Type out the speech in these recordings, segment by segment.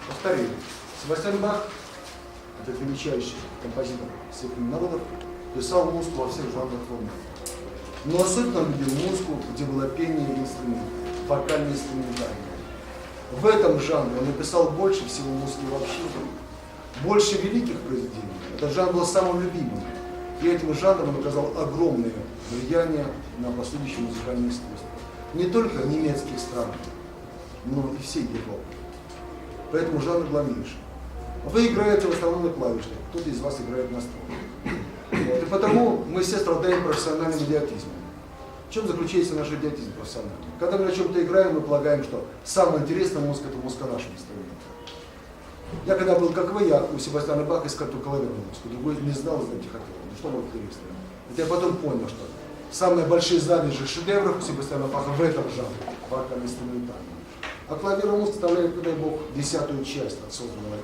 Повторю. Себастьян Бах, этот величайший композитор всех народов, писал музыку во всех жанрах волны. Но особенно он любил музыку, где было пение и инструмент, вокально-инструментальное. В этом жанре он написал больше всего музыки вообще, больше великих произведений. Этот жанр был самым любимым. И этим жанром он оказал огромное влияние на последующее музыкальное искусство. Не только немецких стран, но и всей Европы. Поэтому жанр главнейший. Вы играете в основном на клавишах, кто-то из вас играет на струнах. Вот. И потому мы все страдаем профессиональным идиотизмом. В чем заключается наш идиотизм профессиональный? Когда мы на чем-то играем, мы полагаем, что самая интересная музыка – это музыка нашего инструмента. Я когда был как вы, я у Себастьяна Баха искал только клавирную музыку, другой не знал, знаете, хотел. Ну что было интересно? Это я потом понял, что самые большие залежи шедевров у Себастьяна Баха в этом жанре, вокально-инструментальном. А клавирная музыка составляет, дай Бог, 10-ю часть от созданного им.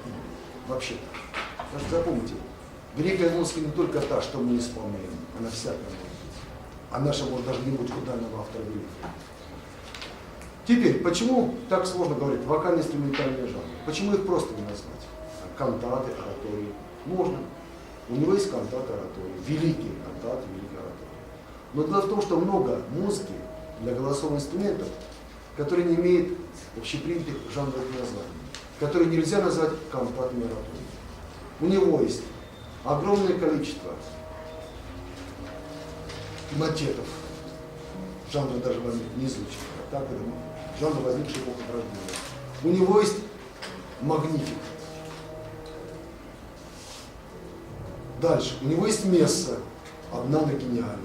Вообще-то. Потому что запомните, великая музыка не только та, что мы исполняем, она всякая может быть. А наша может даже не быть у данного автора великая. Теперь, почему так сложно говорить вокально-инструментальные жанры? Почему их просто не назвать? Кантаты, оратории. Можно. У него есть кантаты, оратории. Великие кантаты, великие оратории. Но дело в том, что много музыки для голосовых инструментов, которые не имеют общепринятых жанровых названий, которые нельзя назвать кантатами, ораториями. У него есть огромное количество мотетов, жанра даже не звучит, так это жанр, возникший эпоху Возрождения. У него есть магнифик. Дальше. У него есть месса, одна, но гениальная.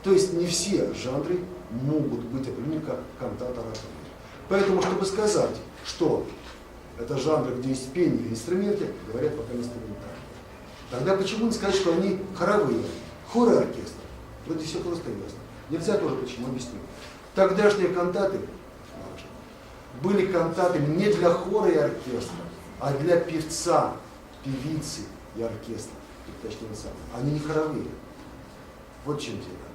То есть не все жанры могут быть определены как кантата, оратория. Поэтому, чтобы сказать, что это жанры, где есть пение и инструменты, говорят вокально-инструментально. Тогда почему не сказать, что они хоровые? Хор и оркестр. Вот здесь все просто ясно. Нельзя тоже почему, объясню. Тогдашние кантаты были кантатами не для хора и оркестра, а для певца, певицы и оркестра. Точнее, они не хоровые. Вот в чем дело.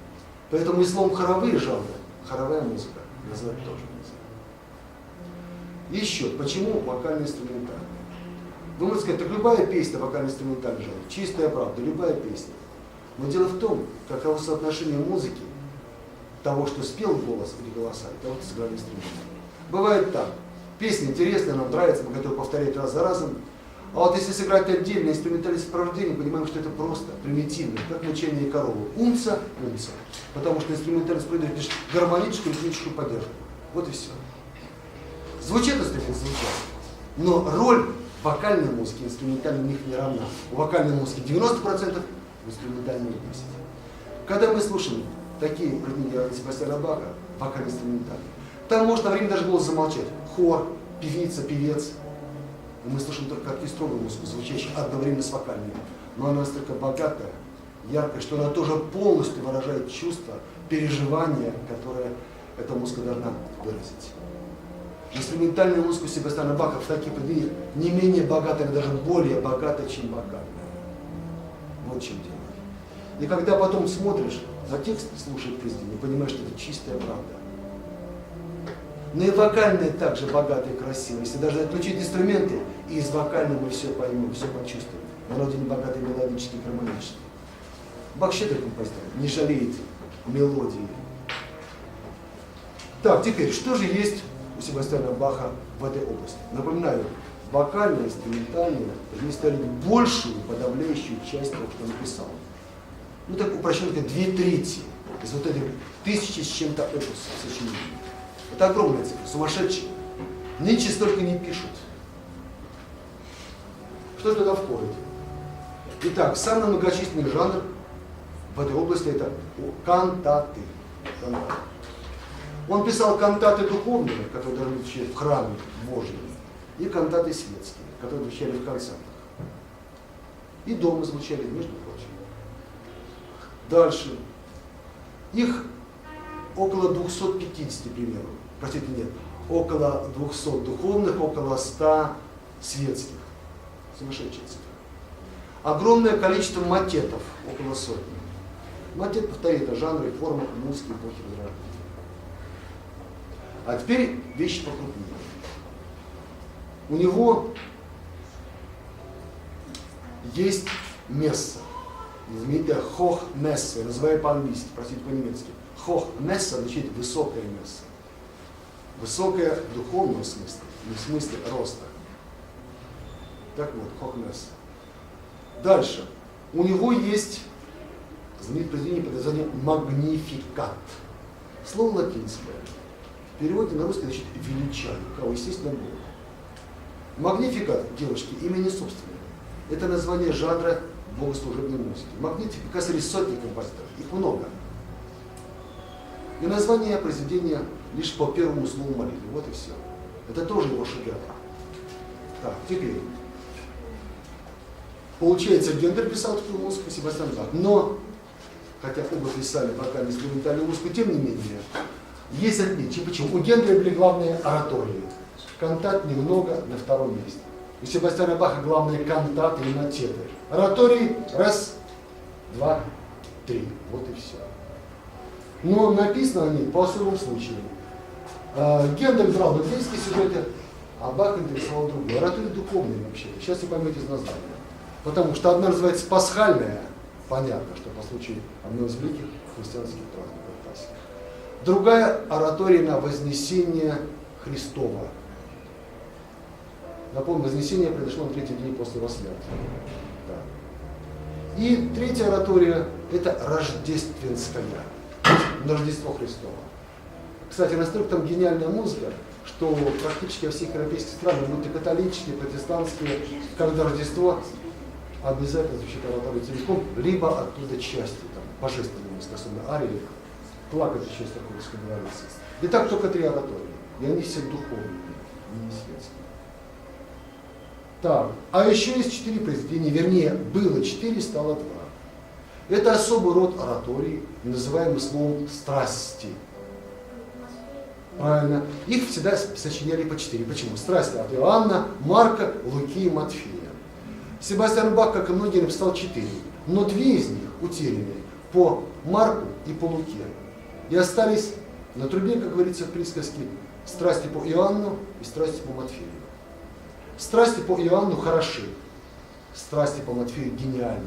Поэтому и словом хоровые жанры, хоровая музыка назвать тоже нельзя. Еще, почему вокально-инструментальная? Вы можете сказать, так любая песня вокально-инструментальный жанр, чистая правда, любая песня. Но дело в том, каково соотношение музыки, того, что спел голос или голоса, и того, что сыграли инструменты. Бывает так, песня интересная, нам нравится, мы готовы повторять раз за разом, а вот если сыграть отдельное инструментальное сопровождение, понимаем, что это просто примитивно, как мучение коровы. Умца, умца. Потому что инструментальное сопровождение лишь гармоническую, ритмическую поддержку. Вот и все. Звучит инструмент, звучат. Но роль вокальной музыки, инструментальной у них не равна. У вокальной музыки 90%, в инструментальной 10%. Когда мы слушаем такие произведения Себастьяна Баха, вокально-инструментальные, там можно на время даже голос замолчать. Хор, певица, певец. И мы слышим только оркестровую музыку, звучащую одновременно с вокальной. Но она настолько богатая, яркая, что она тоже полностью выражает чувства, переживания, которые эта музыка должна выразить. Инструментальная музыка Себастьяна Баха в таких произведениях не менее богатая, даже более богатая, чем вокальная. Вот в чем дело. И когда потом смотришь на текст, слушаешь произведение, понимаешь, что это чистая правда. Но и вокальная также богатая и красивая. Если даже отключить инструменты, и из вокального мы все поймем, все почувствуем. Вроде не богатый мелодический, гармонический. Бах щедрый композитор, не жалеет мелодии. Так, теперь, что же есть у Себастьяна Баха в этой области? Напоминаю, вокальная, инструментальная, они стали большую, подавляющую часть того, что он написал. Ну так упрощенно говоря, 2/3 из вот этих 1000 с чем-то опусов сочинений. Это огромная цифра, сумасшедшая. Нынче столько не пишут. Что туда входит? Итак, самый многочисленный жанр в этой области это кантаты. Он писал кантаты духовные, которые должны звучать в храме Божьем, и кантаты светские, которые звучали в концертах. И дома звучали, между прочим. Дальше. Их около 250 примеров. Простите, нет. Около 200 духовных, около 100 светских. Сумасшедшая цифра. Огромное количество мотетов, около 100. Мотет, повторяю, это жанры и формы музыки эпохи Возрождения. А теперь вещи покрупнее. у него есть место, знаменитое Хохнессе, называемое по-английски, простите, по-немецки. Хохнессе означает высокое место. Высокое в духовном смысле, не в смысле роста. Так вот, Хохнессе. Дальше. У него есть знаменитое произведение под названием «Магнификат». Слово латинское. В переводе на русский значит «величаю». Кого, естественно, Бога. Магнификат, девушки, имя не собственное. Это название жанра богослужебной музыки. Магнификат среди сотни композиторов. Их много. И название произведения лишь по первому слову молитвы. Вот и все. Это тоже его шедевр. Так, теперь. Получается, Гендер писал такую музыку, Себастьян Бах. Но, хотя оба писали пока инструментальную музыку, тем не менее, есть отличия. Почему? У Гендера были главные оратории. Кантат немного на втором месте. У Себастьяна Баха главные кантаты и мотеты. Оратории раз, два, три. Вот и все. Но написаны они по особому случаю. Гендель брал библейские сюжеты, а Бах интересовал другое. Оратории духовные вообще. Сейчас вы поймете из названия. Потому что одна называется пасхальная, понятно, что по случаю одного из великих христианских праздников Пасхи. Другая оратория на Вознесение Христова. Напомню, Вознесение произошло на третий день после его смерти. Да. И третья оратория – это рождественская, на Рождество Христово. Кстати, настолько там гениальная музыка, что практически во всех европейских странах, будь то католические, протестантские, когда Рождество, обязательно звучит оратория целиком, либо оттуда части, там, божественная музыка, особенно арии, плакать еще такое, как говорится. Итак, только три оратории, и они все духовные, не светские. Так, а еще есть 4 произведения, вернее, было 4, стало 2. Это особый род ораторий, называемый словом «страсти». Правильно. Их всегда сочиняли по 4. Почему? Страсти от Иоанна, Марка, Луки и Матфея. Себастьян Бах, как и многие, написал 4. Но 2 из них утеряны по Марку и по Луке. И остались на трубе, как говорится в присказке, страсти по Иоанну и страсти по Матфею. Страсти по Иоанну хороши, страсти по Матфею гениальны.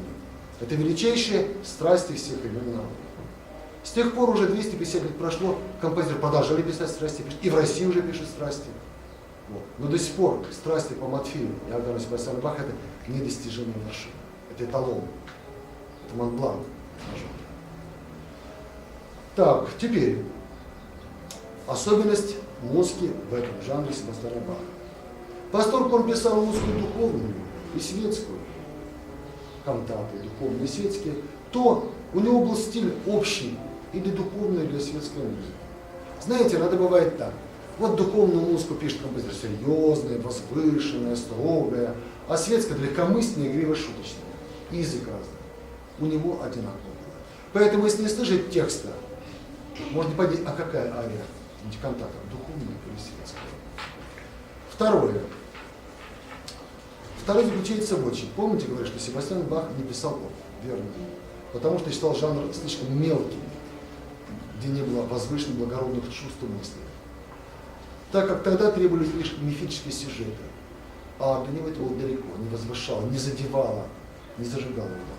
Это величайшие страсти всех времен народа. С тех пор уже 250 лет прошло, композиторы продолжали писать страсти, и в России уже пишут страсти. Вот. Но до сих пор страсти по Матфею и Иоганну Себастьяну Баху это недостижимая вершина. Это эталон, это Монблан. Так, теперь особенность музыки в этом жанре Себастьяна Баха. Поскольку он писал музыку духовную и светскую, кантаты духовные и светские, то у него был стиль общий и для духовной, и для светской музыки. Знаете, иногда бывает так. Вот духовную музыку пишет композитор серьезная, возвышенная, строгая, а светская легкомысленная, игриво-шуточная. И язык разный. У него одинаково было. Поэтому, если не слышать текста, можно понять, а какая ария кантата, духовная или светская. Второе. Второе заключается в чем. Помните, говорят, что Себастьян Бах не писал оперу, верно? Потому что считал жанр слишком мелким, где не было возвышенных благородных чувств и мыслей. Так как тогда требовались лишь мифические сюжеты, а для него это было далеко, не возвышало, не задевало, не зажигало его.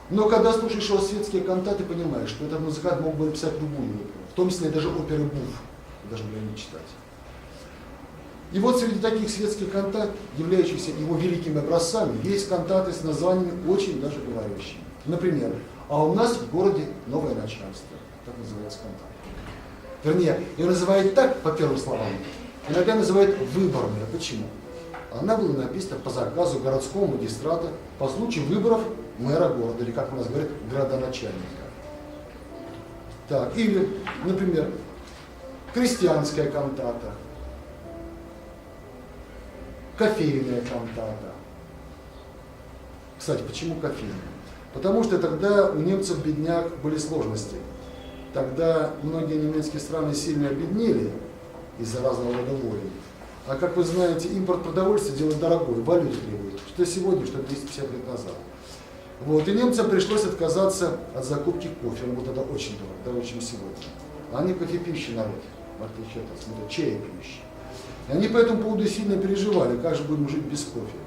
Но когда слушаешь его светские кантаты, понимаешь, что этот музыкант мог бы написать любую оперу, в том числе даже оперы Буфф, даже не читать. И вот среди таких светских кантат, являющихся его великими образцами, есть кантаты с названиями очень даже говорящими. Например, «А у нас в городе новое начальство». Так называется кантат. Вернее, ее называют так, по первым словам, иногда называют выборной. Почему? Она была написана по заказу городского магистрата по случаю выборов мэра города, или, как у нас говорят, градоначальника. Так, или, например, крестьянская кантата, кофейная кантата. Кстати, почему кофейная? Потому что тогда у немцев, бедняк, были сложности. Тогда многие немецкие страны сильно обеднели из-за разного рода войн. А как вы знаете, импорт продовольствия делает дорогой, валюту требует. Что сегодня, что 250 лет назад. Вот. И немцам пришлось отказаться от закупки кофе. Он был тогда очень дорог, дороже, чем сегодня. А они кофепьющий народ, в отличие от нас, мы чаепьющие. И они по этому поводу сильно переживали, как же будем жить без кофе.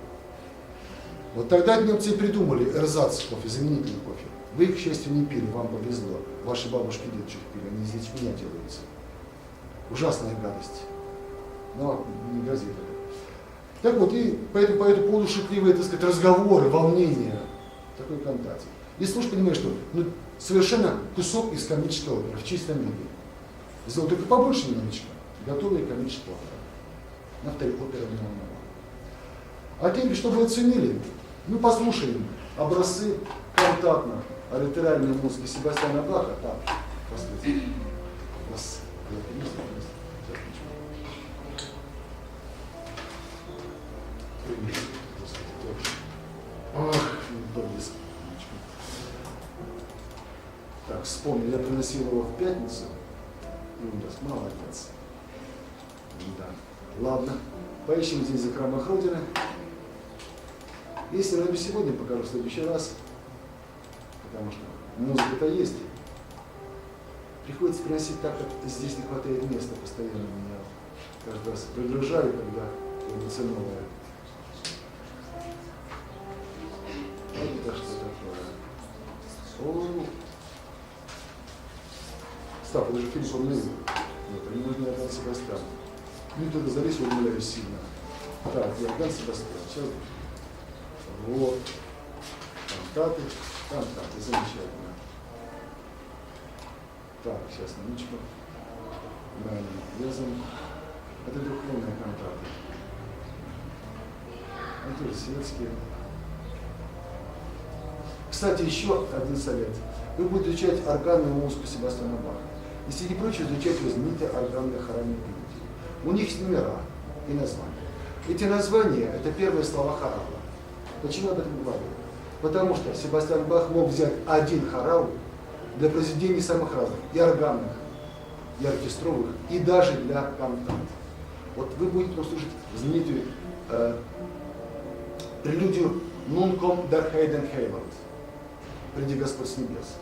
Вот тогда немцы и придумали эрзац кофе, заменительный кофе. Вы, к счастью, не пили, вам повезло. Ваши бабушки и дедушки пили, они здесь меня делаются. Ужасная гадость. Но не газета. Так вот, и по этому поводу шутливые, так сказать, разговоры, волнения. Такой кантате. И слушай, понимаешь, что совершенно кусок из комической оперы в чистом виде. Сделал только побольше немножечко. Готовые комические оперы. На второй опере не волновало. А теперь, чтобы вы оценили, мы послушаем образцы кантатно-аллитеральной музыки Себастьяна Баха. Так, послушайте. Так, вспомнил, я приносил его в пятницу. Молодец. Да. Ладно, поищем здесь за храмах Родины. Если я сегодня покажу в следующий раз, потому что музыка-то есть. Приходится приносить так, как здесь не хватает места постоянно. Меня каждый раз пригружаю, когда появится новое. Это что такое? О! Став, это же Филипп Андреевич. Вот, они нужны Иоганн Себастьян. Ну, тогда залезь, я умоляюсь сильно. Так, Иоганн Себастьян. Сейчас. Вот. Кантаты. Замечательно. Так, сейчас, минуточку. Лезем. Это духовные кантаты. Это тоже светские. Кстати, еще один совет. Вы будете изучать органную музыку Себастьяна Баха. И среди прочего изучать знаменитые органные хоральные прелюдии. У них есть номера и названия. Эти названия – это первые слова хорала. Почему об этом говорю? Потому что Себастьян Бах мог взять один хорал для произведений самых разных, и органных, и оркестровых, и даже для кантат. Вот вы будете послушать знаменитую прелюдию «Nun kommt der Heiden Heiland», «Приди Господь с небес».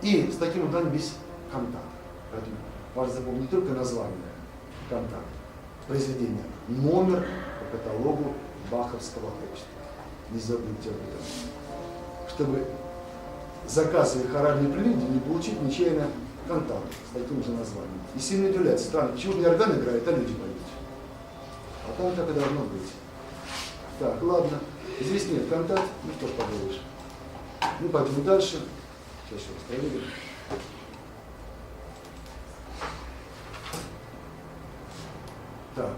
И с таким ударом весь кантат. Поэтому важно запомнить не только название кантат, произведения, номер по каталогу баховского общества. Не забудьте об этом. Чтобы, заказывая хоральные прелюдии, не получить нечаянно кантат с таким же названием. И сильно удивляется, странно, почему же не орган играет, а люди поют. А там так и должно быть. Так, ладно. Здесь нет кантат, ну что ж поделаешь. Ну, пойдем дальше. Сейчас еще раз проверим. Так.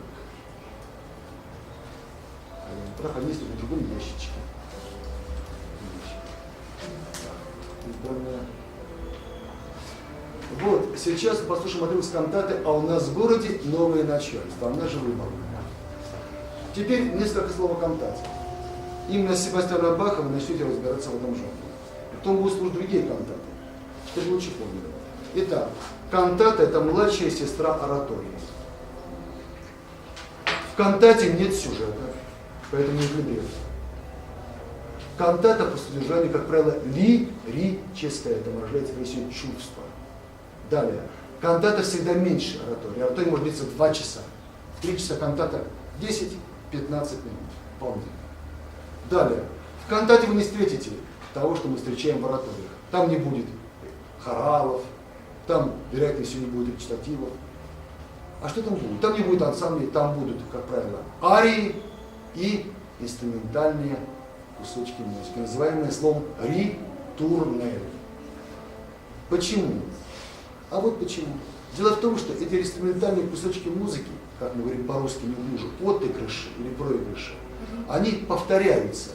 Праха есть в другом ящичке. Вот, сейчас послушаем отрывок с кантаты «А у нас в городе новое начальство», она же выборная. Теперь несколько слов о кантате. Именно с Себастьяна Баха вы начнете разбираться в этом жанре. Потом будут слушать другие кантаты, чтобы лучше помнили. Итак, кантата – это младшая сестра оратории. В кантате нет сюжета, поэтому не либретто. Кантата по содержанию, как правило, лирическая, это выражает экспрессию чувства. Далее, кантата всегда меньше оратории. Оратория может длиться 2 часа. 3 часа кантата 10-15 минут. Вполне. Далее, в кантате вы не встретите того, что мы встречаем в ораториях. Там не будет хоралов, там, вероятно, всего не будет речитативов. А что там будет? Там не будет ансамблей, там будут, как правило, арии и инструментальные кусочки музыки, называемые словом ритурнель. Почему? А вот почему. Дело в том, что эти инструментальные кусочки музыки, как мы говорим по-русски неуклюже, отыгрыши или проигрыши, они повторяются.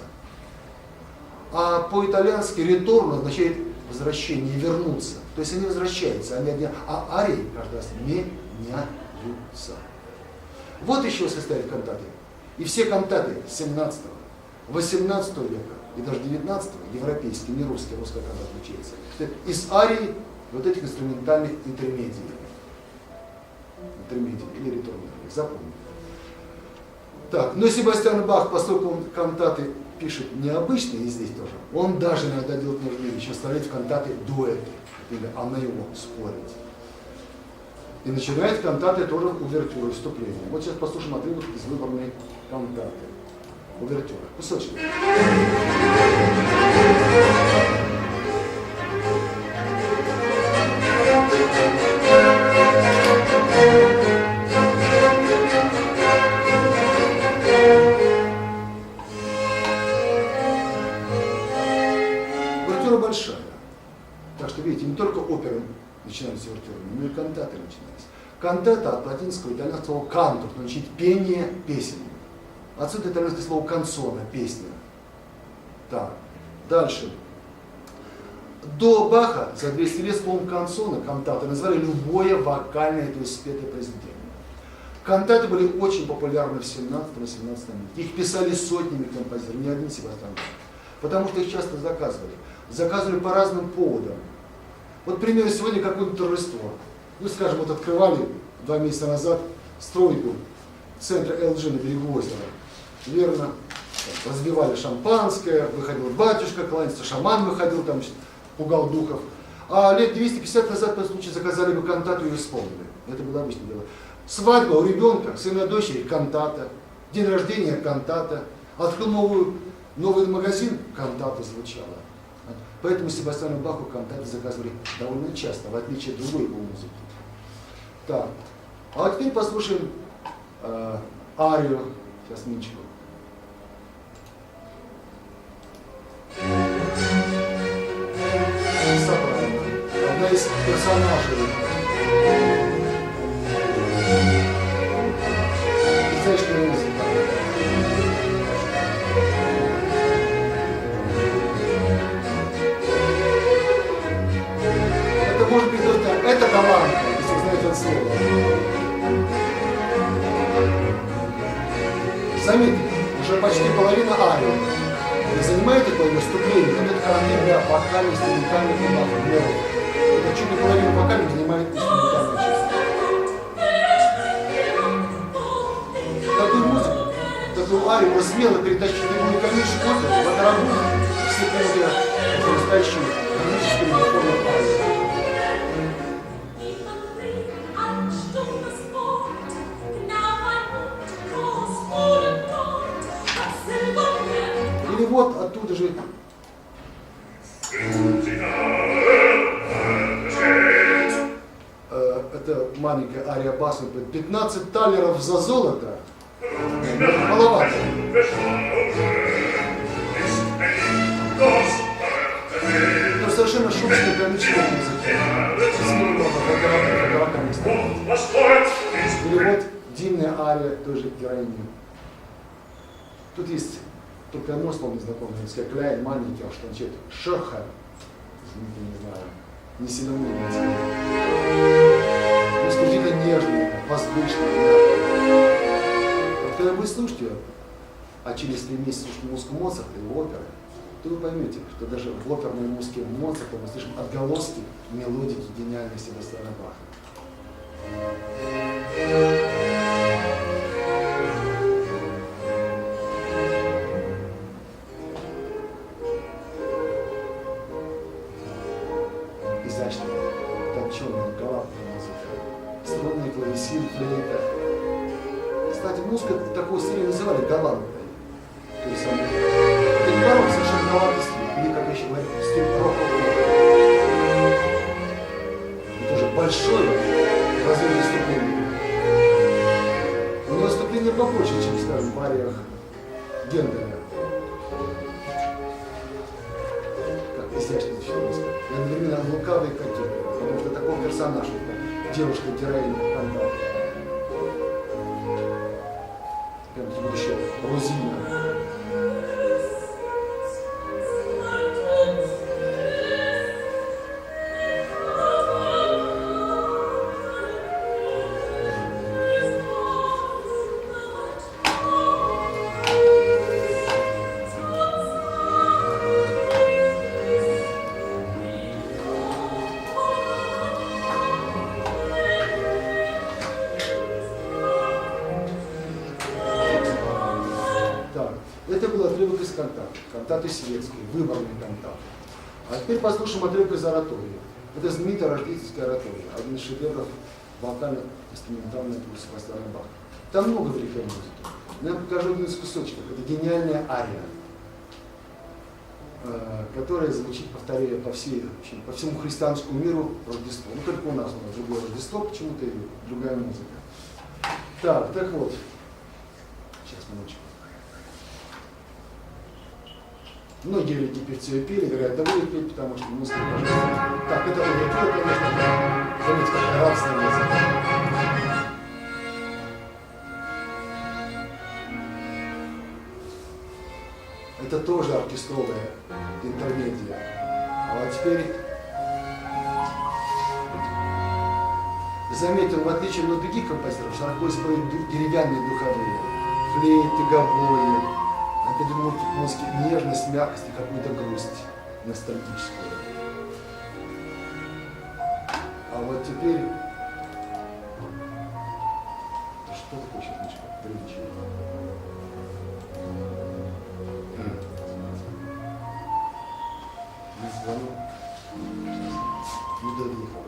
А по-итальянски «реторно» означает возвращение, вернуться. То есть они возвращаются, а арии каждый раз меняются. Вот еще состоят кантаты. И все кантаты 17, 18 века и даже 19 европейские, не русские, русская кантата отличается, из арии вот этих инструментальных интермедий или реторных, запомните. Так, но Себастьян Бах, поскольку он кантаты пишет необычные, и здесь тоже, он даже иногда делает нужные вещи, вставляет в кантаты дуэты, или она его спорит. И начинает кантаты тоже увертюры, вступления. Вот сейчас послушаем отрывок из выборной кантаты. Увертюра. Кусочек. Увертюра большая. Так что, видите, не только оперы начинались с увертюрами, но и кантаты начинались. Кантата от латинского и итальянского слова «кантус», значит пение, песен. Отсюда итальянское слово «канцона», песня. Так, дальше. До Баха за 200 лет словом «канцона», кантата, назвали любое вокальное, то есть спетое произведение. Кантаты были очень популярны в 17-18 веке. Их писали сотнями композиторов, не один Себастьян Бах. Потому что их часто заказывали. Заказывали по разным поводам. Вот, примерно, сегодня какое-нибудь торжество. Ну, скажем, вот открывали 2 месяца назад стройку центра LG на берегу озера. Верно. Разбивали шампанское, выходил батюшка, кланяться, шаман выходил, там пугал духов. А лет 250 назад, по случаю, заказали бы кантату и исполнили. Это было обычное дело. Свадьба у ребенка, сына дочери, кантата. День рождения, кантата. Открыл новый магазин, кантата звучала. Поэтому Себастьяну Баху кантаты заказывали довольно часто, в отличие от другой его музыки. Так, а вот теперь послушаем арию. Сейчас, минуточку. Сопрано. Одна из персонажей. Изящного языка. Это может быть только это талант, если знаете это слово. Заметьте, уже почти половина арии. Вы занимаете половину вступления, но это характерно вокальность, уникальных нотах. Это чуть не половину вокальных занимает инструментальная часть. Такую музыку, такую арию можно смело перетащить в уникальнейший опер, в отработку все поле настоящей гармонической формы арии. Или вот оттуда же это маленькая ария басом, 15 талеров за золото, маловато. Это совершенно шумский комический язык. Или вот дивная ария той же героини. Тут есть только одно слово незнакомое, если кляйн, маленький, что значит шерха, не знаю, не сильно немецкий. Исключительно нежный, воздушный, мягкий. Вот когда вы слушаете, а через 3 месяца слушаете музыку Моцарта и оперы, то вы поймете, что даже в оперной музыке Моцарта мы слышим отголоски мелодики гениальной Себастьяна Баха. Изящная, точеная, галантная музыка, струнный клавесин, флейта. Кстати, музыку такого стиля называли галантной. То есть это не барок, совершенно галантный стиль, или, как еще говорят, стиль рок-н-ролла. Это уже большое развитие выступления. У него выступление побольше, чем, скажем, в ариях Генделя. Как изящно еще музыка. И одновременно лукавый котик, потому что такой персонаж, как девушка-героиня кантата. Прям вот еще Розина. Это был отрывок из кантаты, кантаты светской, выборной кантаты. А теперь послушаем отрывок из оратории. Это знаменитая рождественская оратория, один из шедевров вокально-инструментальная группа Себастьяна Баха. Там много великой музыки. Но я покажу один из кусочков. Это гениальная ария, которая звучит, повторяю, по всему христианскому миру Рождество. Ну только у нас другое Рождество почему-то и другая музыка. Так вот. Сейчас, минуточку. Многие великие певцы ее пели, говорят, да будет петь, потому что музыка божественная. Так, это увертюра, конечно, заметьте, как радостная музыка. Это тоже оркестровая интермедия. А вот теперь заметил, в отличие от других композиторов, широко используют деревянные духовые, флейты, гобои. Это музыки нежность, мягкость и какую-то грусть ностальгическую. А вот теперь... Что такое черничка? Приличие. Не звоню. Не доехал.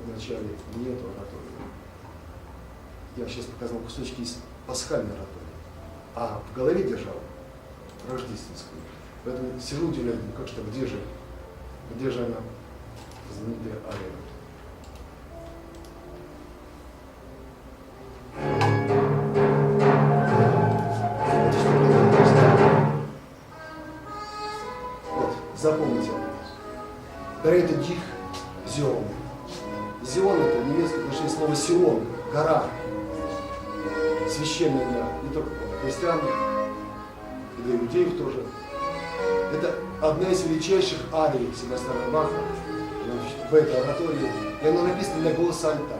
Вначале не эту ораторию. Я сейчас показал кусочки из пасхальной оратории, а в голове держал рождественскую. Поэтому сижу удивляюсь, как что, где же она, знаменитая ария. Вот, запомните. Это дих Зион. Зион — это немецкое отношение слова Сион, гора, священная для не только христиан, и для иудеев тоже. Это одна из величайших арий Себастьяна Баха в этой оратории, и она написана для голоса альта.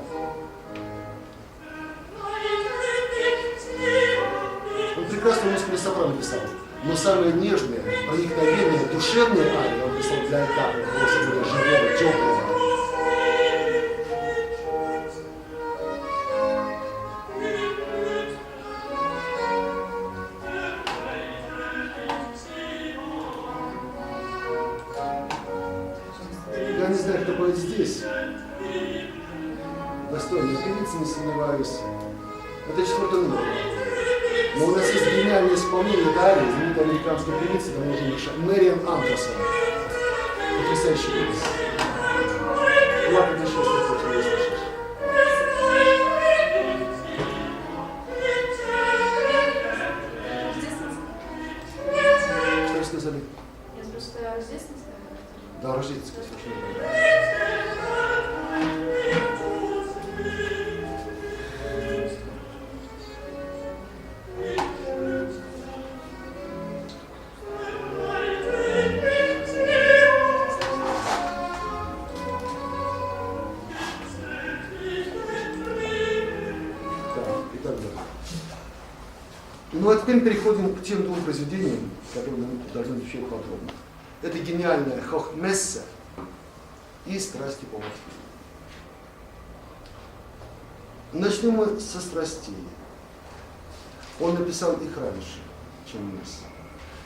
Он прекрасно музыку сопрано писал, но самые нежные, проникновенные, душевные арии он писал для альта, голоса более живого, теплого. Здесь достойные певицы, не сомневаюсь. Это 4-й номер. Но у нас есть гениальное исполнение арии, знаменитой американской певицы, Мэриан Андерсон. Потрясающая певица. Плакать начнешь, как хочешь, не слышишь. Что вы сказали? Я просто рождественская. Да, рождественская, совершенно верно. Ну а теперь переходим к тем двум произведениям, которые мы должны изучать подробно. Это гениальная Хохмесса и Страсти по Матфею. Начнем мы со страстей. Он написал их раньше, чем Месса.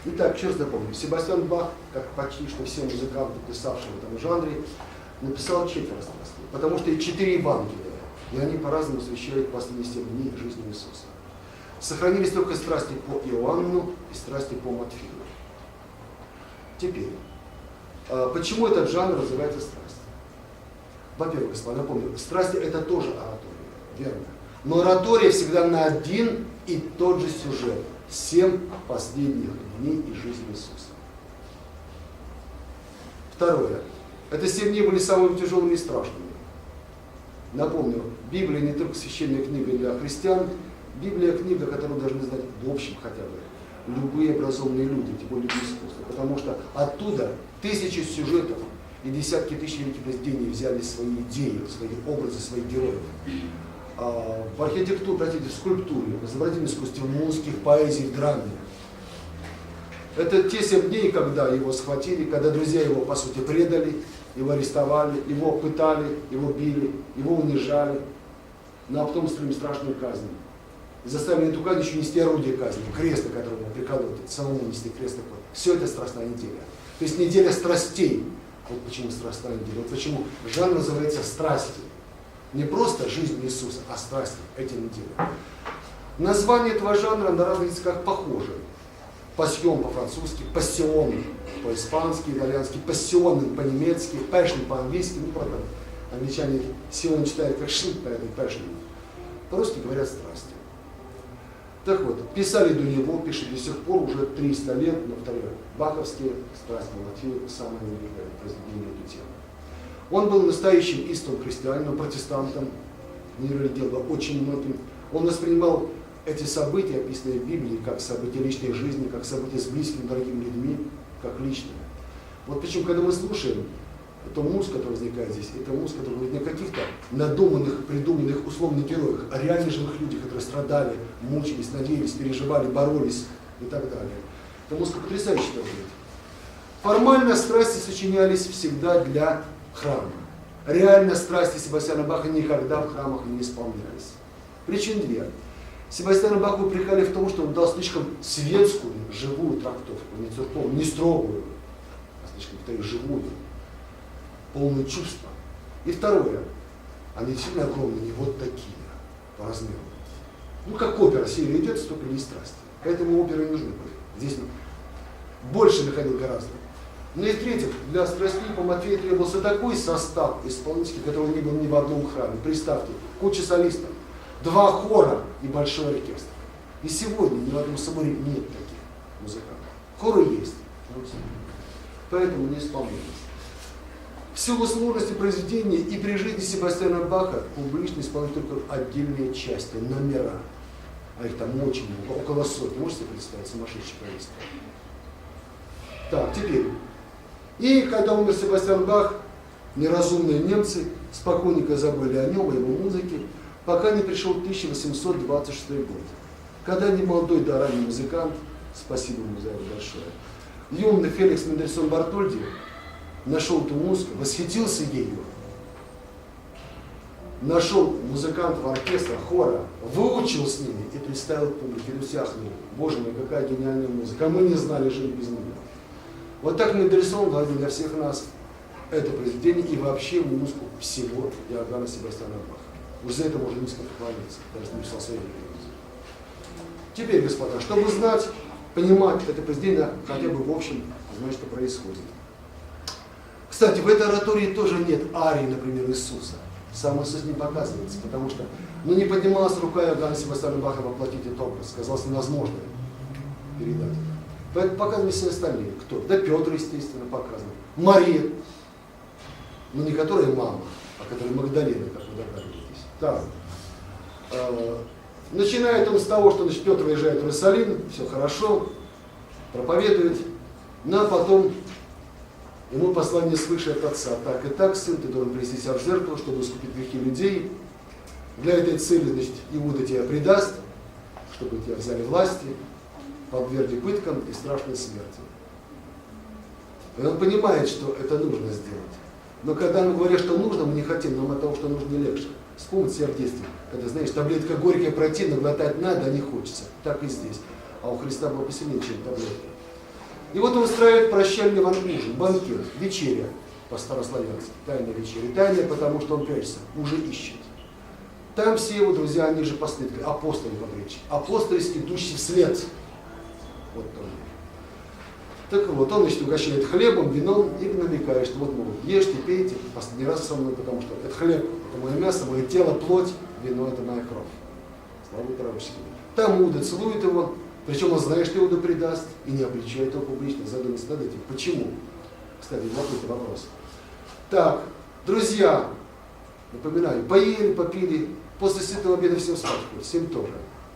Итак, еще раз напомню, Себастьян Бах, как почти что все музыканты, писавшие в этом жанре, написал 4 страстей, потому что и 4 Евангелия, и они по-разному освещают последние 7 дней жизни Иисуса. Сохранились только страсти по Иоанну и страсти по Матфею. Теперь, почему этот жанр называется страсть? Во-первых, господа, напомню, страсти это тоже оратория, верно? Но оратория всегда на один и тот же сюжет. 7 последних дней из жизни Иисуса. Второе. Это 7 дней были самыми тяжелыми и страшными. Напомню, Библия не только священная книга для христиан, Библия книга, которую должны знать в общем хотя бы любые образованные люди, тем более люди искусства. Потому что оттуда тысячи сюжетов и десятки тысяч великих произведений взяли свои идеи, свои образы, своих героев. В архитектуре, простите, в скульптуре, в изобразительном искусстве, в музыке, в поэзии, в драме. Это те 7 дней, когда его схватили, когда друзья его, по сути, предали, его арестовали, его пытали, его били, его унижали, но потом устроили страшную казнь. и заставили эту казнь еще нести орудие казни, крест, на котором его прикладывают, самому нести крест такой. Все это страстная неделя. То есть неделя страстей. Вот почему страстная неделя. Вот почему жанр называется страсти. Не просто жизнь Иисуса, а страсти эти недели. Название этого жанра на разных языках похоже. Пассион по-французски, пассион по-испански, итальянски, пассионный по-немецки, passion по-английски. Ну, правда, англичане сион читают как шин, поэтому passion. По-русски говорят страсти. Так вот, писали до него, пишут до сих пор, уже 300 лет, но вторые баховские страсти, мотивы, самые великое произведение эту тему. Он был настоящим истинным христианином, протестантом, не религиозным, очень многим. Он воспринимал эти события, описанные в Библии, как события личной жизни, как события с близкими, дорогими людьми, как личные. Вот почему, когда мы слушаем эту музыку, которая возникает здесь, это музыка, которая говорит не о каких-то надуманных, придуманных условных героях, а реально живых людях, которые страдали, мучились, надеялись, переживали, боролись и так далее. Эта музыка потрясающая должна быть. Формально страсти сочинялись всегда для храма. Реально страсти Себастьяна Баха никогда в храмах не исполнялись. Причин две. Себастьяну Баху упрекали в том, что он дал слишком светскую, живую трактовку, не церковную, не строгую, а слишком живую, полную чувства. И второе, они действительно огромные, не вот такие, по размеру. Ну, как опера, серия идет, столько не страсти. Поэтому оперы не нужны были. Здесь больше находил гораздо. Ну и в-третьих, для страстей по Матфею требовался такой состав исполнителей, которого не было ни в одном храме. Представьте, куча солистов, 2 хора и большой оркестр. И сегодня ни в одном соборе нет таких музыкантов. Хоры есть, поэтому не исполнялись. В силу сложности произведения и при жизни Себастьяна Баха публично исполняют только отдельные части, номера. А их там очень много, около сотни. Можете представить, сумасшедшее количество. Так, теперь. И когда умер Себастьян Бах, неразумные немцы спокойненько забыли о нем, о его музыке, пока не пришел 1826 год. Когда немолодой да ранний музыкант, спасибо ему за это большое, юный Феликс Мендельсон Бартольди нашел эту музыку, восхитился ею, нашел музыкантов оркестра, хора, выучил с ними и представил публике, люди ахнули. Боже мой, какая гениальная музыка, а мы не знали жить без нее. Вот так Мендельсон владел для всех нас это произведение и вообще музыку всего Иоганна Себастьяна Баха. Уж за это можно низко поклониться, даже написал свои религии. Теперь, господа, чтобы знать, понимать это произведение, хотя бы в общем, знать, что происходит. Кстати, в этой оратории тоже нет арии, например, Иисуса. Сам Иисус не показывается, потому что не поднималась рука Иоганна Себастьяна Баха воплотить этот образ. Казалось невозможно передать. Поэтому показаны все остальные. Кто? Да Петр, естественно, показан. Мария, но не которая мама, а которая Магдалина, как вы догадываетесь. Так. Начинает он с того, что Петр выезжает в Иерусалим, все хорошо, проповедует, но потом ему послание свыше от отца. Так и так, сын, ты должен привести себя в жертву, чтобы искупить грехи людей. Для этой цели, Иуда тебя предаст, чтобы тебя взяли власти, подвергли пыткам и страшной смерти. И он понимает, что это нужно сделать. Но когда мы говорим, что нужно, мы не хотим, нам от того, что нужно, не легче. Вспомнить себя в детстве, когда, знаешь, таблетка горькая, противно, глотать надо, а не хочется. Так и здесь. А у Христа было посильнее, чем таблетка. И вот он устраивает прощальный ужин, банкет, вечеря по-старославянски, тайная вечеря. Тайная, потому что он, прячется, уже ищет. Там все его друзья, они же постыдки, апостолы по-гречески. Апостолы, идущие вслед. Вот он. Так вот, он, угощает хлебом, вином и намекает, что вот, мол, ешьте, пейте, последний раз со мной, потому что это хлеб, это мое мясо, мое тело, плоть, вино, это моя кровь. Слава пророчески. Там Иуда целует его, причем он знает, что Иуда предаст, и не обличает его публично, задумается над этим. Почему? Кстати, любопытный вопрос. Так, друзья, напоминаю, поели, попили, после сытного обеда всем спать ходят, всем тоже.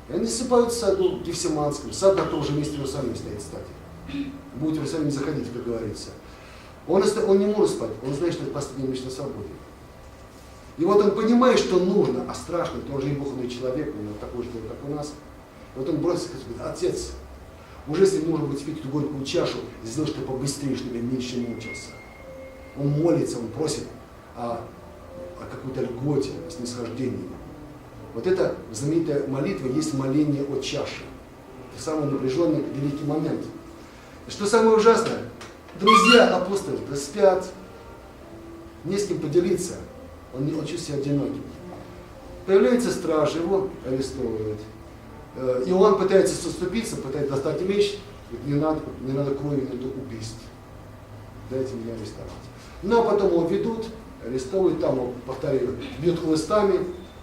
И они ссыпают в саду Гефсиманском, сад на том же месте в Иерусалиме стоит, кстати. Будете в Иерусалим заходить, как говорится. Он не может спать, он знает, что это последняя ночь на свободе. И вот он понимает, что нужно, а страшно, потому что он же и Бог, он и человек, у него такой же, как у нас. И вот он бросится и говорит: отец, уже если нужно будет спить эту горькую чашу, сделай, чтобы побыстрее, чтобы я меньше мучился. Он молится, он просит о какой-то льготе, о снисхождении. Вот эта знаменитая молитва есть моление о чаше. Это самый напряженный великий момент. И что самое ужасное, друзья апостолы спят, не с кем поделиться, он чувствует себя одиноким. Появляется страж, его арестовывают. И он пытается заступиться, пытается достать меч, говорит, не надо крови, это убийство. Дайте меня арестовать. Но потом его ведут, арестовывают, там его, повторяю, бьют хлыстами,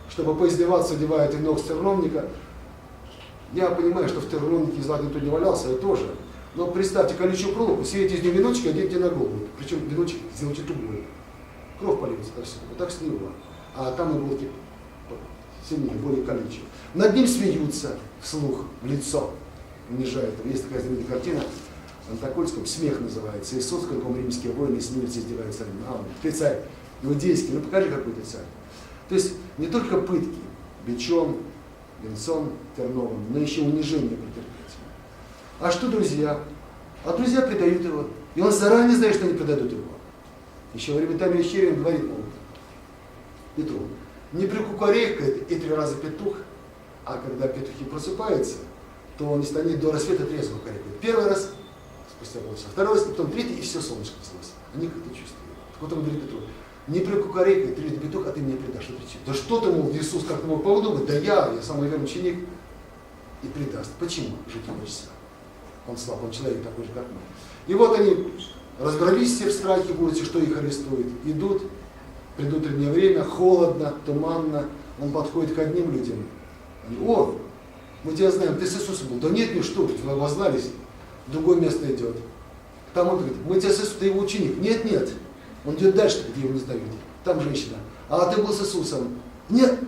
чтобы поиздеваться, одевают и ног с терновника. Я понимаю, что в терновнике из никто не валялся, я тоже. Но представьте колючую проволоку, сеете из нее веночек и оденьте на голову. Причем веночек сделайте трубой. Кровь польется, вот так слива. А там иголки сильнее, более колючие. Над ним смеются вслух, в лицо, унижают. Есть такая знаменитая картина, Антокольском, «Смех» называется. Иисус, как он римские воины, смеются, издеваются. Ты царь иудейский, ну покажи, какой ты царь. То есть не только пытки, бичом, венцом терновым, но еще унижение претерпеть. А что друзья? А друзья предают его. И он заранее знает, что они предадут его. Еще во время Тамия Черин говорит Петру, не прикукарекает и 3 раза петух, а когда петухи просыпаются, то он не станет до рассвета трезво кукарекать. 1 раз, спустя полчаса, 2 раз, потом 3, и все, солнышко снялось. Они как-то чувствуют. Так вот он говорит Петру, не прикукарекай, 3 петух, а ты меня предашь. Да что ты, мол, Иисус, как ты мог подумать? Да я самый верный ученик. И предаст. Почему? Жить не хочется. Он слаб, он человек такой же, как мы. И вот они разгрались все в страхе, будете, что их арестуют. Идут, предутреннее время, холодно, туманно. Он подходит к одним людям. Они, о, мы тебя знаем, ты с Иисусом был. Да нет, что, вы обознались. В другое место идет. Там он говорит, мы тебя с Иисусом, ты его ученик. Нет, нет. Он идет дальше, где его не сдают. Там женщина. А ты был с Иисусом. Нет.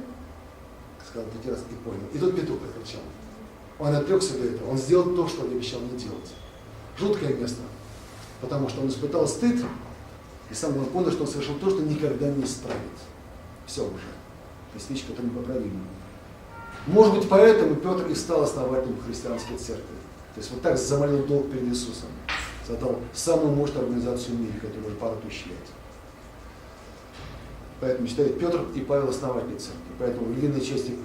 Сказал 5 раз и понял. И тут петух прокричал. Он отрекся до этого. Он сделал то, что он обещал не делать. Жуткое место. Потому что он испытал стыд. И сам он понял, что он совершил то, что никогда не исправит. Все уже. Это вещь, которая непоправима. Может быть, поэтому Петр и стал основателем христианской церкви. То есть вот так замолил долг перед Иисусом. Создал самую мощную организацию в мире, которая уже пару тысяч лет. Поэтому считают Петр и Павел основатели церкви. Поэтому в львиной части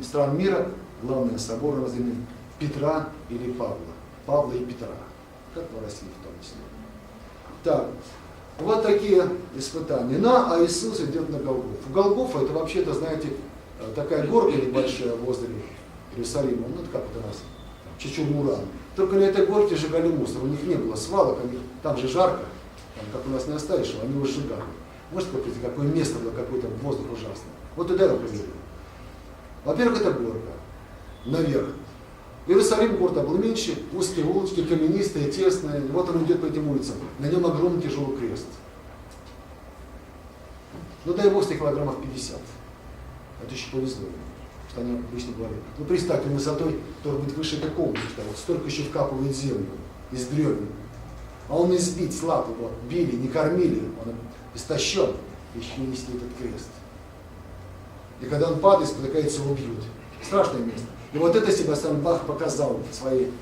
стран мира главные соборы разделены Петра или Павла. Павла и Петра. Как в России в том числе. Так, вот такие испытания. А Иисус идет на Голгофу. Голгофа это вообще-то, знаете, такая горка небольшая возле Иерусалима. Ну, это как это у нас, Чичурмура. Только на этой горке сжигали мусор. У них не было свалок, там же жарко, там, как у нас не оставишь, они его сжигали. Можете посмотреть, какое место было, какой-то воздух ужасный. Вот туда я поверил. Во-первых, это горка. Наверх. Иерусалим город был меньше, узкие улочки, каменистые, тесные. Вот он идет по этим улицам. На нем огромный тяжелый крест. Ну дай бог, 100 килограммов 50. Это еще повезло ему, что они обычно говорят. Ну представьте, высотой должен быть выше этой комнаты, что вот столько еще вкапывает землю из бревен. А он избит, слаб его, били, не кормили, он истощен, еще нести этот крест. И когда он падает, спотыкается, его бьют. Страшное место. И вот это Себастьян Бах показал в своей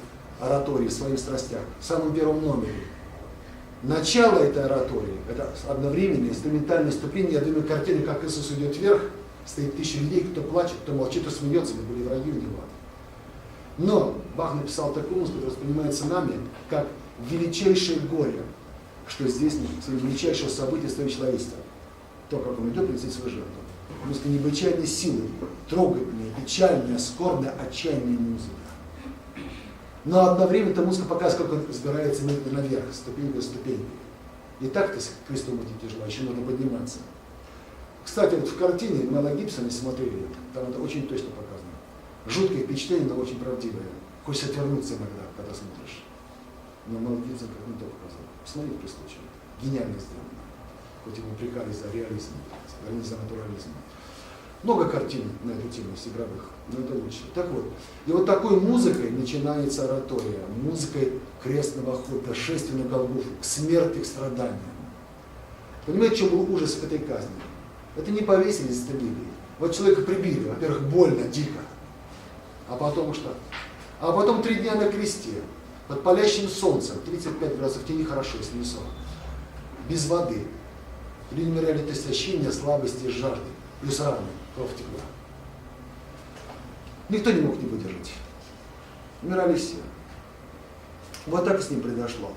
оратории, в своих страстях, в самом первом номере. Начало этой оратории, это одновременное инструментальное вступление, я думаю, картина, как Иисус идет вверх, стоит 1000 людей, кто плачет, кто молчит, кто смеется, мы были враги у него. Но Бах написал такую музыку, которая воспринимается нами как величайшее горе, что здесь величайшее событие истории человечества. То, как он идет, приносит свою жертву. Музыка необычайной силы, трогательная, печальная, скорбная, отчаянная музыка. Но одновременно эта музыка показывает, как он взбирается наверх, ступенька за ступенькой. И так-то с крестом идти тяжело, еще нужно подниматься. Кстати, вот в картине Мела Гибсона смотрели, там это очень точно показано. Жуткое впечатление, но очень правдивое. Хочется отвернуться иногда, когда смотришь. Но Мел Гибсон как-то не то показал. Посмотри при случае. Гениально сделано. Хоть ему упрекали за реализм, за натурализм. Много картин на эту тему, игровых, но это лучше. Так вот, и вот такой музыкой начинается оратория, музыкой крестного хода, шествия на Голгофу, к смерти, к страданиям. Понимаете, в чем был ужас этой казни? Это не повесили, застрелили. Вот человека прибили, во-первых, больно, дико. А потом что? А потом 3 дня на кресте, под палящим солнцем, 35 градусов тени хорошо, если не 40. Без воды. Люди умирали от истощения, слабости, жажды. Плюс раны, кровь текла. Никто не мог не выдержать. Умирали все. Вот так и с ним произошло.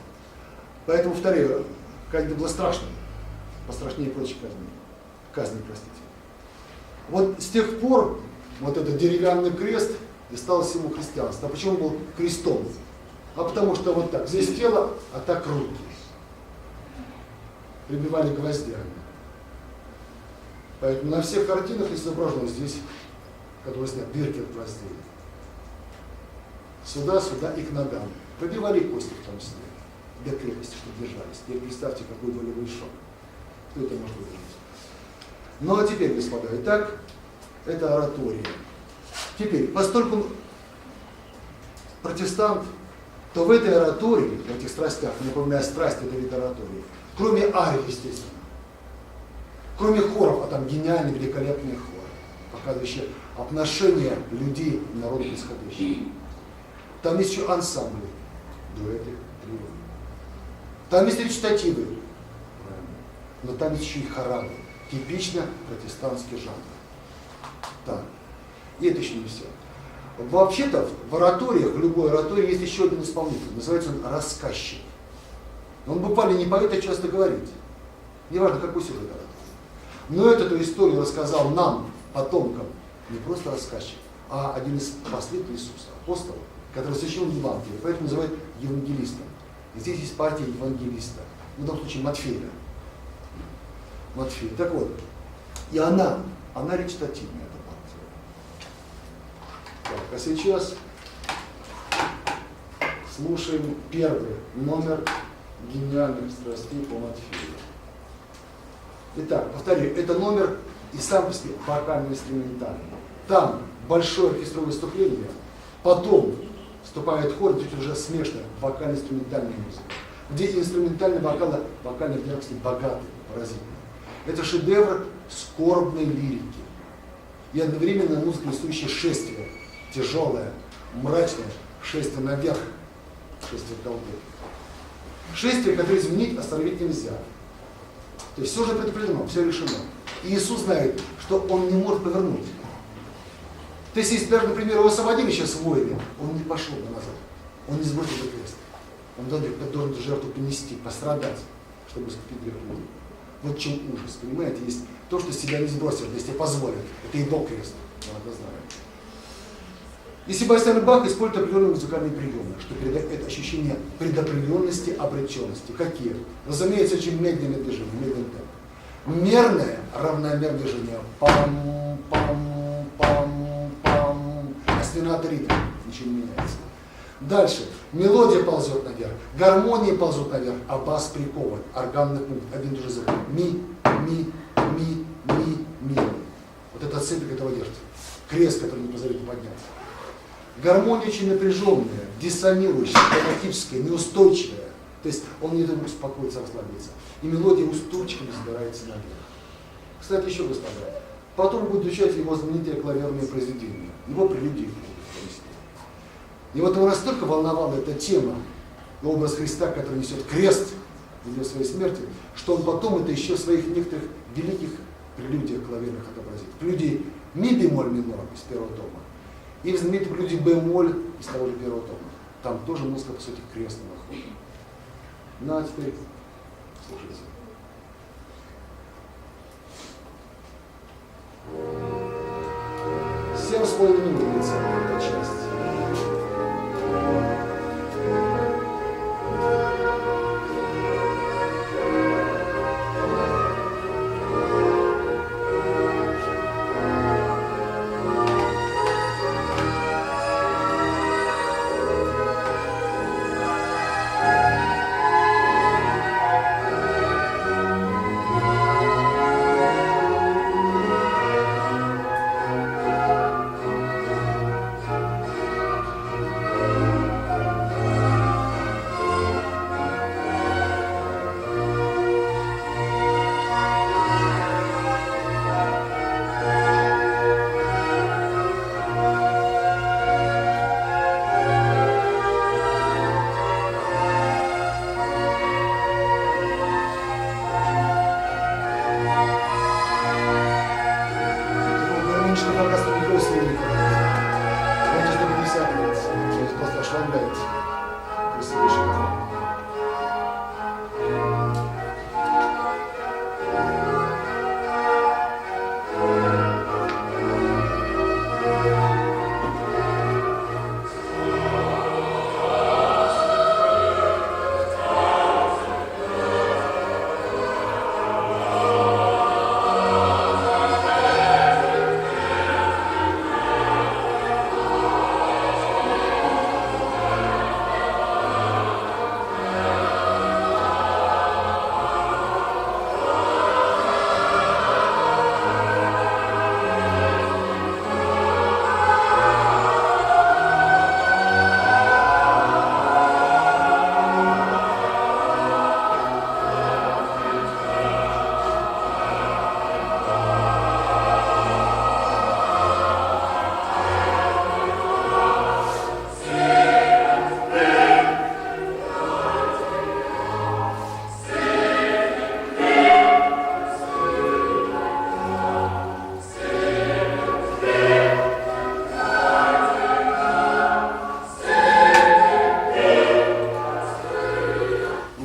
Поэтому, повторяю, казнь была страшной, пострашнее прочих казней, простите. Вот с тех пор вот этот деревянный крест и стал символом христианства. А почему он был крестом? А потому что вот так, здесь тело, а так руки. Прибивали гвоздями. Поэтому на всех картинах изображено здесь, которые снят, дырки от гвоздей. Сюда и к ногам. Пробивали кости в том числе, для крепости, чтобы держались. Теперь представьте, какой болевой шок. Кто это может выдержать? Ну а теперь, господа, итак, это оратория. Теперь, поскольку протестант, то в этой оратории, в этих страстях, напоминаю, страсть это вид оратории, кроме арии, естественно, кроме хоров, а там гениальные, великолепные хоры, показывающие отношение людей к народу происходящего. Там есть еще ансамбли, дуэты, трио. Там есть речитативы, но там есть еще и хоралы. Типично протестантский жанр. Так. И это еще не все. Вообще-то в ораториях, в любой оратории есть еще один исполнитель. Называется он рассказчик. Он буквально не поет, а часто говорит. Неважно, какой сюжет оратории. Но эту историю рассказал нам, потомкам, не просто рассказчик, а один из последователей Иисуса, апостолов, который сочинил Евангелие, поэтому называют евангелистом. И здесь есть партия евангелиста. В данном случае Матфея. Матфея. Так вот, и она речитативная, эта партия. Так, а сейчас слушаем первый номер гениальных страстей по Матфею. Итак, повторю, это номер и сам по себе вокально-инструментальный. Там большое оркестровое выступление, потом вступает хор, тут уже смешная вокально-инструментальная музыка, где инструментальный вокальный диалог богатый, поразительный. Это шедевр скорбной лирики. И одновременно музыка, несущая шествие, тяжелое, мрачное, шествие наверх, шествие к Голгофе. Шествие, которое изменить, остановить нельзя. То есть все уже предопределено, все решено. И Иисус знает, что Он не может повернуть. То есть, если даже, например, его освободили сейчас воины, Он не пошел бы назад. Он не сбросил бы крест. Он должен эту жертву понести, пострадать, чтобы искупить грех людей. Вот в чем ужас, понимаете? Есть то, что себя не сбросишь, если позволят. Это и был крест. Надо знать. И Себастьян Бах использует определенные музыкальные приемы, что передает это ощущение предопределенности, обреченности. Какие? Разумеется, очень медленное движение, медленный темп. Мерное, равномерное движение. Пам-пам-пам-пам. Остинат ритм. Ничего не меняется. Дальше. Мелодия ползет наверх, гармония ползет наверх, а бас прикован. Органный пункт. Один и тот же звук. Ми, ми, ми, ми, ми. Вот это цепь, которая держит. Крест, который не позволяет подняться. Гармония очень напряженная, диссонирующая, драматическая, неустойчивая. То есть он не должен успокоиться, расслабиться. И мелодия устойчиво забирается наверх. Кстати, еще, господа, потом будет изучать его знаменитое клаверное произведение, его прелюдии. И вот его настолько волновала эта тема, образ Христа, который несет крест в день своей смерти, что он потом это еще в своих некоторых великих прелюдиях клаверных отобразит. Прелюдии ми бемоль минор из первого тома. И в знаменитой прелюдии бемоль из того же первого тома. Там тоже музыка, по сути, крестного хода. Ну а теперь слушайте. Всем с половиной минут длится эта часть.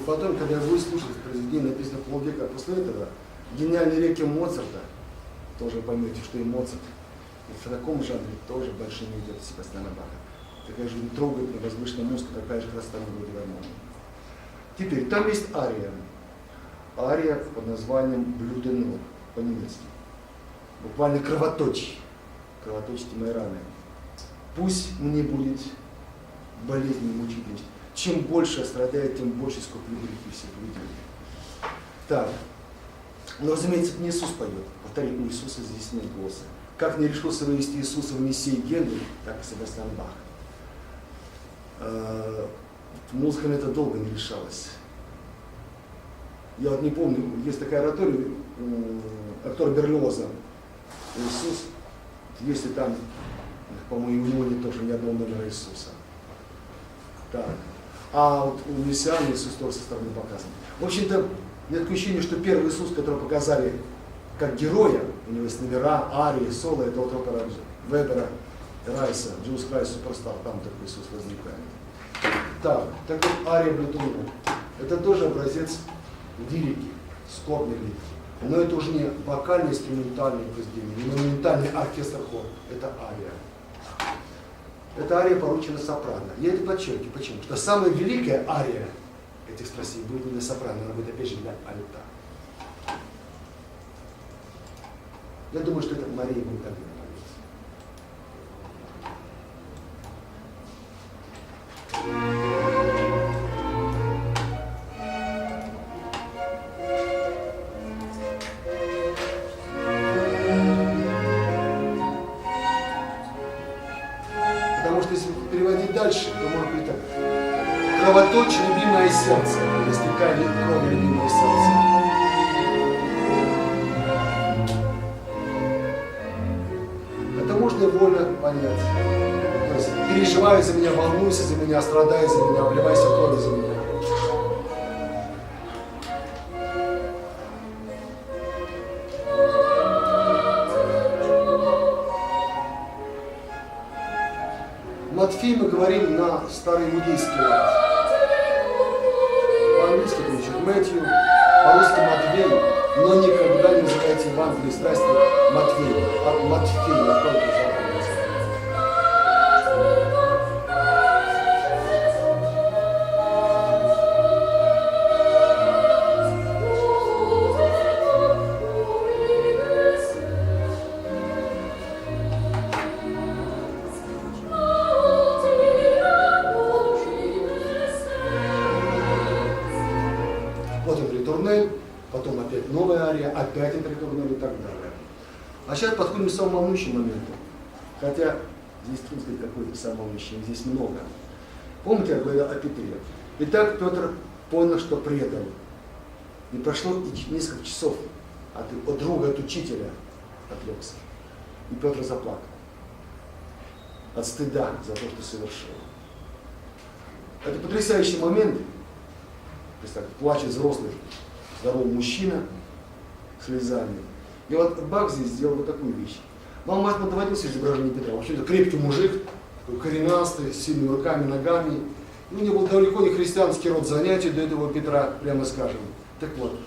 потом, когда вы слушаете произведение, написано полвека после этого, гениальные реки Моцарта, тоже поймете, что и Моцарт в таком жанре тоже больше не идет Себастьяна Баха. Такая же трогательная, возвышенная музыка, такая же красота будет гармония. Теперь, там есть ария. Ария под названием «Блюденор» по-немецки. Буквально кровоточие. Кровоточите мои раны. Пусть мне будет болезнь и мучительность. Чем больше страдает, тем больше скорбью грехи все поведет. Так. Но, разумеется, это не Иисус поет. Повторю, у Иисуса здесь нет голоса. Как не решился вывести Иисуса в Мессии Гендель, так и Себастьян Бах. Музыками это долго не решалось. Я вот не помню, есть такая оратория актора Берлиоза «Иисус», если там, по-моему, у него нет тоже ни одного номера Иисуса. Так. А вот у Мессиана Иисус тоже со стороны показан. В общем-то, нет такое ощущение, что первый Иисус, которого показали как героя, у него есть номера, арии, соло, это от опера Вебера, Райса, Джиус Крайс Суперстар, там такой Иисус возникает. Так вот, ария Блюденор. Это тоже образец лирики, скорбной лирики. Но это уже не вокально-инструментальное произведение, не монументальный оркестр-хор, это ария. Эта ария поручена сопрано. Я это подчеркиваю. Почему? Что самая великая ария этих страстей будет не для сопрано, она будет опять же для альта. Я думаю, что это Мария будет так говорить. Потому что если переводить дальше, то может быть так. Кровоточь любимое сердце, истекает кровь любимое сердце. Это можно вольно понять. То есть переживай за меня, волнуйся за меня, страдай за меня, обливайся кровью за меня. Матфей мы говорим на старый иудейский лад. По-английски это учит Мэтью, по-русски Матвей, но никогда не называйте Евангелие страсти Матвей, а Матфей, а только запомните. Вот он ритурнель, потом опять новая ария, опять это ритурнель и так далее. А сейчас подходим к самому волнующему моменту. Хотя здесь трудно сказать, какой самый волнующий, здесь много. Помните, я говорил о Петре. Итак, Петр понял, что предал. И прошло несколько часов от друга, от учителя отрекся. И Петр заплакал. От стыда за то, что совершил. Это потрясающий момент. Представьте, плачет взрослый, здоровый мужчина слезами. И вот Бах здесь сделал вот такую вещь. Вам, может, доводился изображение Петра. Вообще-то крепкий мужик, такой коренастый, с сильными руками, ногами. И у него был далеко не христианский род занятий до этого Петра, прямо скажем. Так вот.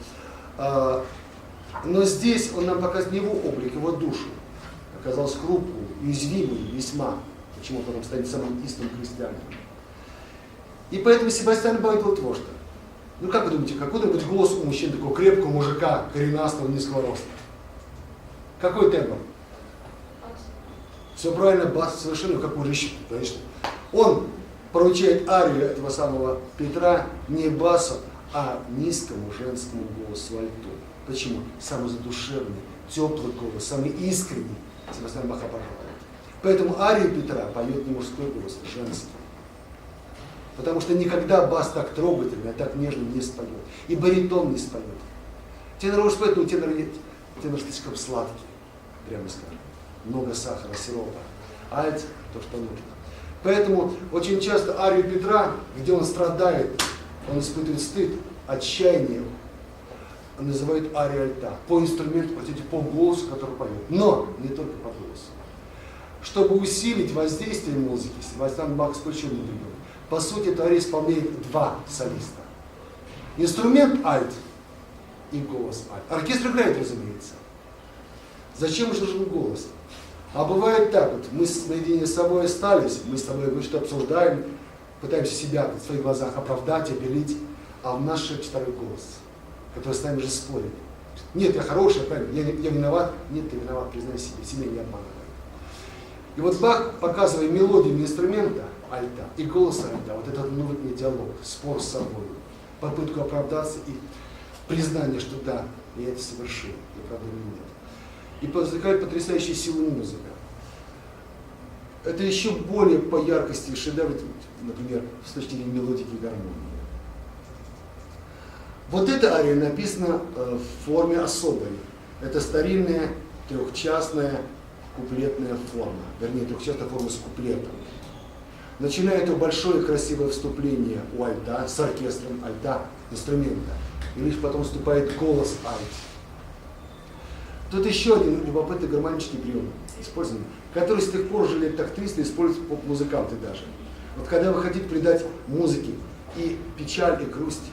Но здесь он нам показывает не его облик, его душу. Оказался хрупкую, уязвимой весьма. Почему потом станет самым истинным христианином. И поэтому Себастьян Бах делает вот что. Ну как вы думаете, какой должен быть голос у мужчины, такого крепкого мужика, коренастого, низкого роста? Какой тембр? Все правильно, бас совершенно как у женщины, конечно. Он поручает арию этого самого Петра не басу, а низкому женскому голосу альту. Почему? Самый задушевный, теплый голос, самый искренний Себастьян Бах обожает. Поэтому арию Петра поет не мужской голос, а женский. Потому что никогда бас так трогательный, так нежно не споет. И баритон не споет. Тенор может споет, но тенор слишком сладкий, прямо скажем. Много сахара, сиропа. Альт – то, что нужно. Поэтому очень часто арию Петра, где он страдает, он испытывает стыд, отчаяние, он называет арию альта. По инструменту, простите, по голосу, который поет. Но не только по голосу. Чтобы усилить воздействие музыки, Себастьян Бах исключил мудрено. По сути, это ария исполняет два солиста. Инструмент альт и голос альт. Оркестр играет, разумеется. Зачем же нужен голос? А бывает так вот, мы наедине с собой остались, мы с тобой что-то обсуждаем, пытаемся себя в своих глазах оправдать, обелить, а в нас шепчет второй голос, который с нами же спорит. Нет, я хороший, правильно, я виноват. Нет, ты виноват, признай себе, себя не обманывай. И вот Бах, показывая мелодию инструмента альта и голос альта, вот этот внутренний диалог, спор с собой, попытку оправдаться и признание, что да, я это совершил, и правда нет. И возникает потрясающая сила музыка. Это еще более по яркости шедевр, например, с точки зрения мелодики и гармонии. Вот эта ария написана в форме особой. Это старинная трехчастная куплетная форма, вернее трехчастная форма с куплетом. Начинает большое красивое вступление у альта, с оркестром альта, инструмента, и лишь потом вступает голос альт. Тут еще один любопытный гармонический прием использован, который с тех пор уже лет так 300 используют поп-музыканты даже. Вот когда вы хотите придать музыке и печаль, и грусть,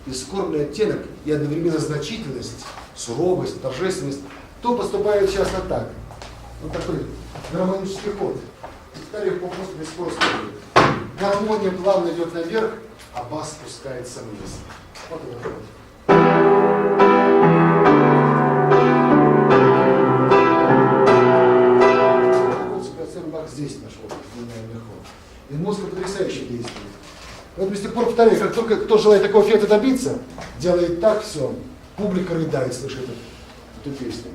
и скорбный оттенок, и одновременно значительность, суровость, торжественность, то поступает часто так. Вот такой гармонический ход. Старик поп-музыки до сих пор использует. Гармония плавно идет наверх, а бас спускается вниз. Вот этот ход. Здесь нашел гениальный ход. И музыка потрясающе действует. Вот с тех пор повторяю, как только кто желает такого эффекта добиться, делает так, все, публика рыдает, слышит эту песню.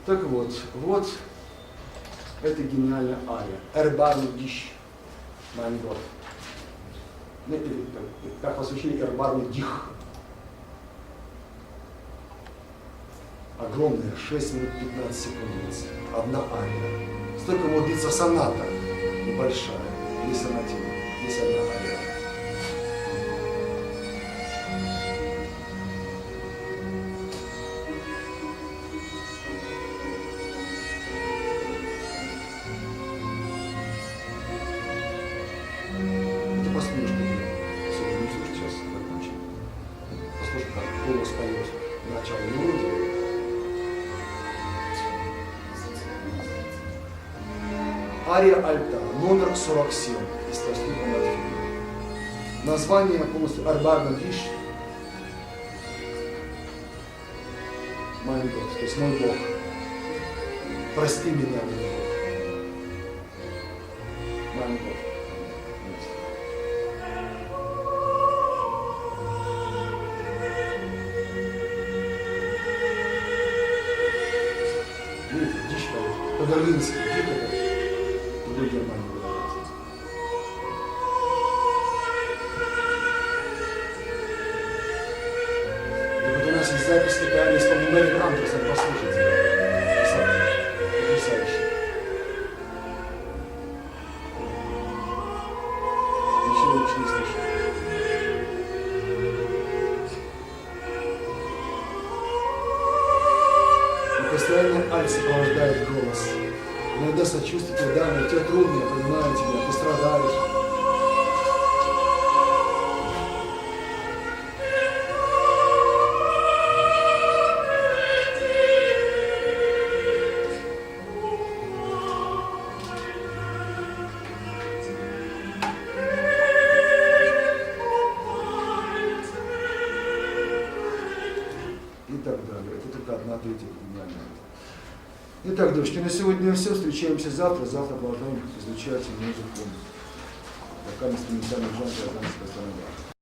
Так вот, вот это гениальная ария. Эрбарный дищ. Майнгот. Как вас учили, эрбарный дих. Огромная, 6 минут 15 секунд. Одна ария. Столько вот длится соната небольшая, не сонатина, здесь одна ария. Это послушай, сегодня не слушай, сейчас закончим. Послушай, как голос поет начало мелодии. Ария альта, номер 47 из Толстого фильма. Название полностью Эрбарный дищ. Мой Бог, то есть мой Бог. Прости меня, мой Бог. Мой Бог. Видите, дичь поет. По-берлински, дико. Германии выражается. И вот у нас есть запись такая, если по Мэри Грантерсон послушайте. Потрясающе. Ничего лучше не слышу. И постоянно альт сопровождает голос. Иногда сочувствуйте, да, но тебе трудно, я понимаю тебя, ты страдаешь. И так далее. Это только 1/3 гениальная. Итак, девочки, на сегодня все. Встречаемся завтра. Завтра продолжаем изучать музыку. Пока инструментальный жанр,